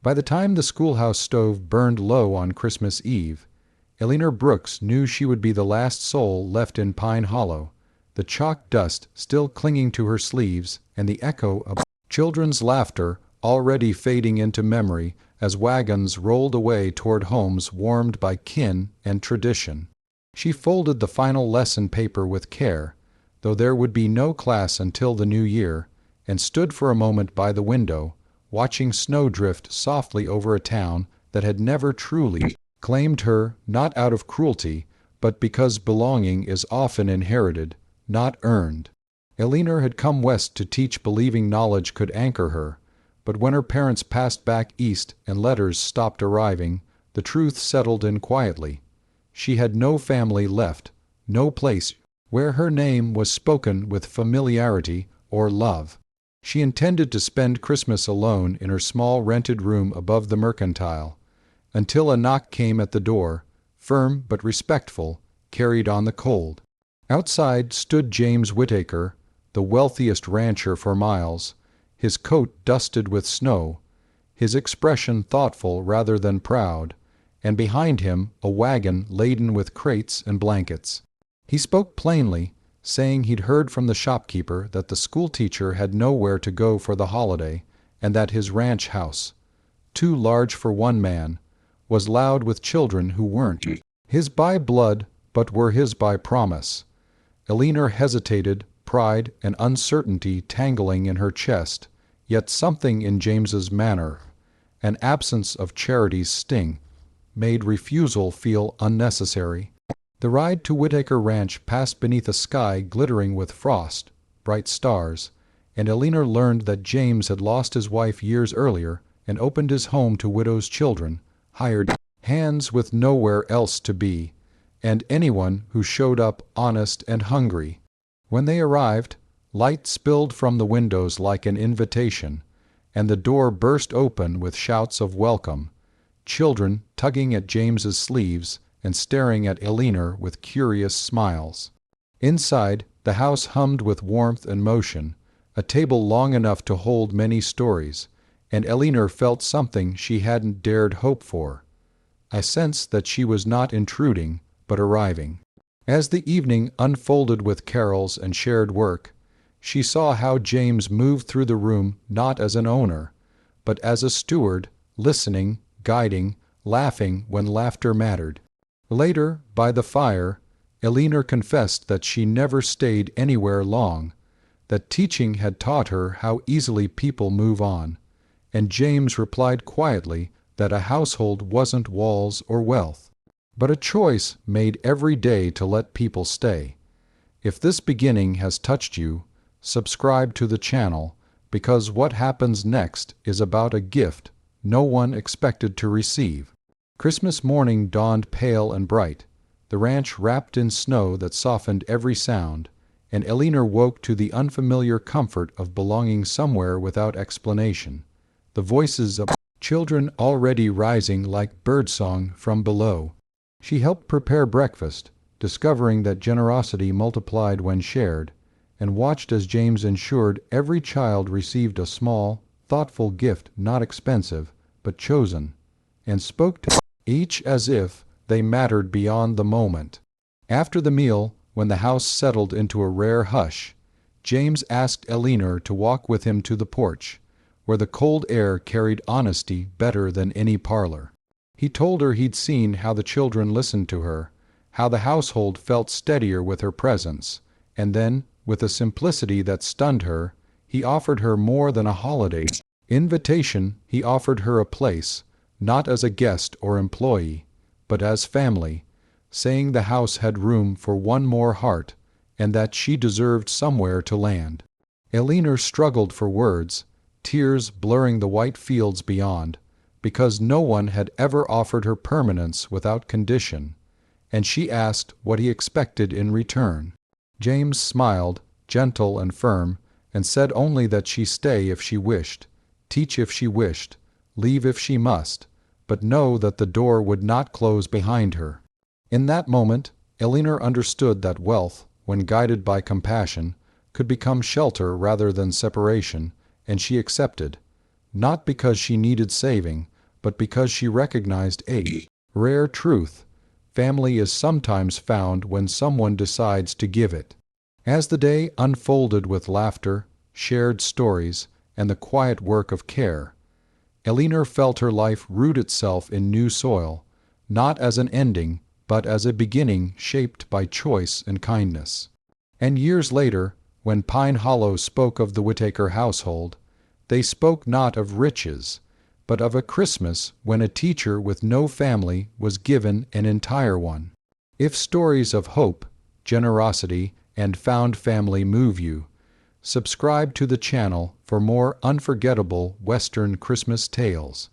By the time the schoolhouse stove burned low on Christmas Eve, Eleanor Brooks knew she would be the last soul left in Pine Hollow, the chalk dust still clinging to her sleeves and the echo of children's laughter already fading into memory as wagons rolled away toward homes warmed by kin and tradition. She folded the final lesson paper with care, though there would be no class until the new year, and stood for a moment by the window, watching snow drift softly over a town that had never truly claimed her, not out of cruelty, but because belonging is often inherited, not earned. Eleanor had come west to teach, believing knowledge could anchor her, but when her parents passed back east and letters stopped arriving, the truth settled in quietly. She had no family left, no place where her name was spoken with familiarity or love. She intended to spend Christmas alone in her small rented room above the Mercantile, until a knock came at the door, firm but respectful, carried on the cold. Outside stood James Whittaker, the wealthiest rancher for miles, his coat dusted with snow, his expression thoughtful rather than proud, and behind him a wagon laden with crates and blankets. He spoke plainly, saying he'd heard from the shopkeeper that the schoolteacher had nowhere to go for the holiday, and that his ranch house, too large for one man, was loud with children who weren't his by blood but were his by promise. Eleanor hesitated, pride and uncertainty tangling in her chest, yet something in James's manner, an absence of Charity's sting, made refusal feel unnecessary. The ride to Whittaker Ranch passed beneath a sky glittering with frost, bright stars, and Eleanor learned that James had lost his wife years earlier and opened his home to widows' children, hired hands with nowhere else to be, and anyone who showed up honest and hungry. When they arrived, light spilled from the windows like an invitation, and the door burst open with shouts of welcome, children tugging at James's sleeves and staring at Eleanor with curious smiles. Inside, the house hummed with warmth and motion, a table long enough to hold many stories, and Eleanor felt something she hadn't dared hope for, a sense that she was not intruding, but arriving. As the evening unfolded with carols and shared work, she saw how James moved through the room not as an owner, but as a steward, listening, guiding, laughing when laughter mattered. Later, by the fire, Eleanor confessed that she never stayed anywhere long, that teaching had taught her how easily people move on, and James replied quietly that a household wasn't walls or wealth, but a choice made every day to let people stay. If this beginning has touched you, subscribe to the channel, because what happens next is about a gift no one expected to receive. Christmas morning dawned pale and bright, the ranch wrapped in snow that softened every sound, and Eleanor woke to the unfamiliar comfort of belonging somewhere without explanation, the voices of children already rising like birdsong from below. She helped prepare breakfast, discovering that generosity multiplied when shared, and watched as James ensured every child received a small, thoughtful gift, not expensive, but chosen, and spoke to each as if they mattered beyond the moment. After the meal, when the house settled into a rare hush, James asked Eleanor to walk with him to the porch, where the cold air carried honesty better than any parlor. He told her he'd seen how the children listened to her, how the household felt steadier with her presence, and then, with a simplicity that stunned her, he offered her more than a holiday invitation. He offered her a place, not as a guest or employee, but as family, saying the house had room for one more heart, and that she deserved somewhere to land. Eleanor struggled for words, tears blurring the white fields beyond, because no one had ever offered her permanence without condition, and she asked what he expected in return. James smiled, gentle and firm, and said only that she stay if she wished, teach if she wished, leave if she must, but know that the door would not close behind her. In that moment, Eleanor understood that wealth, when guided by compassion, could become shelter rather than separation, and she accepted, not because she needed saving, but because she recognized a rare truth: family is sometimes found when someone decides to give it. As the day unfolded with laughter, shared stories, and the quiet work of care, Elinor felt her life root itself in new soil, not as an ending, but as a beginning shaped by choice and kindness. And years later, when Pine Hollow spoke of the Whittaker household, they spoke not of riches, but of a Christmas when a teacher with no family was given an entire one. If stories of hope, generosity, and found family move you, subscribe to the channel for more unforgettable Western Christmas tales.